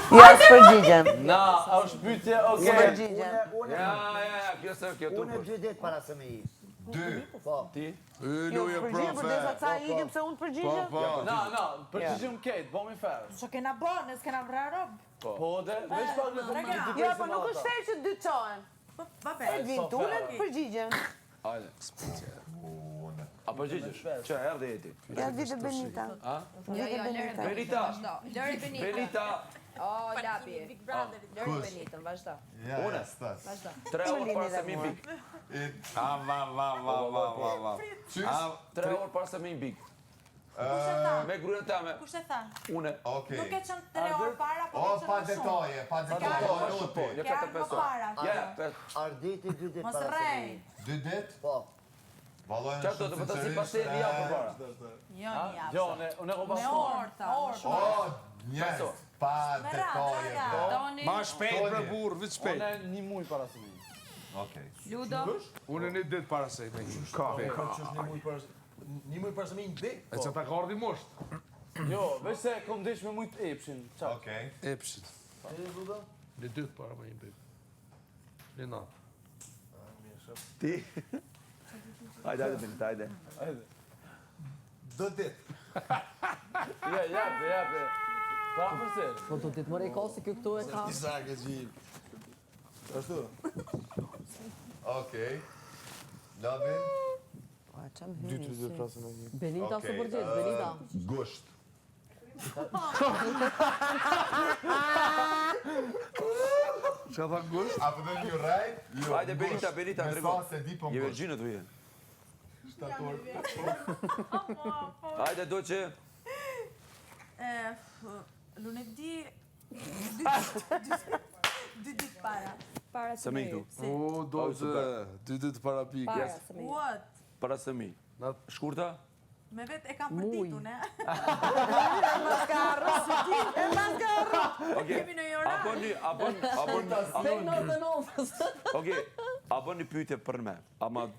Ja, s'përgjigjem. Na, është pyetje, okay. S'përgjigjem. Ja, kjo se kjo tu. Unë 2 ditë para se me ish. 2. Po. Ti? Jo, s'përgjigjem për desa ca ikim se unë përgjigjem. Na, përgjigjëm Kate, bëmi fair. Ço kena bën, ne s'kena vrarë rob. Po, dhe veç pak me komentit. Jo, po nuk është fair që dy çohen. Po, vabbè. Edvin, unë përgjigjem. Hajde. A përgjigjesh? Që erdhi Eti. Ja, vite Benita. A? Vite Benita. Benita. Lëri Benita. Benita. Oh, lapi. Big Brother. Lëri Benitën, vazhdo. Ja, Unë. stas. Vazhdo. 3 orë para se mi big. Va. 3 orë para se mi big. Me gruën tame. Kush e tha? Une. Okej. Nuk e çon 3 orë para, po O, e pa çon shumë. detaje, pa Po, detaje. është po, jo Ke 4-5 ardhur orë. para. Ja, Arditi 2 ditë Mos para se me rrej. ish. 2 ditë? Po. Vallojnë çfarë do të thotë si pas e vija përpara? Jo, një Jo, javë. unë e Me pas. orë ta. O, njerëz, pa detaje. Doni. Ma shpejt për burr, vit shpejt. Unë një muj para se mi. Okej. Ludo. Unë një ditë para se me ish. Ka. Një muj për se me një big? E që ta ka ardhi mosht. Jo, veç se kom desh me mujt epshin. Qa? Okej. Epshit. Një ditë para me një bib. Një natë. Ti? Hajde, Benita, hajde. 2 ditë. Ja, jape. Pa përse. Po do të të mërej ka se kjo këtu e ka. Isak e gjim. Ashtu? Okej. Lavin? Po, çam hyri. prasë me një. Benita Okej, së përgjigj, Benita. Gusht. Që tha gusht? Apo do një rej? Jo, Hajde, Benita, gusht. Benita, Me trego. sa se di po Je gusht. Virginia të vjen. Shtator. Hajde, do që... Lunedi 2 ditë para. Para Se me këtu. O, do të 2 ditë para pikë. Para se me. What? Para se mi. Shkurta? Me vet e kam përditur, ne? Okej. Kemi në jora. Okej, a bën një pyetje për me. Ama duhet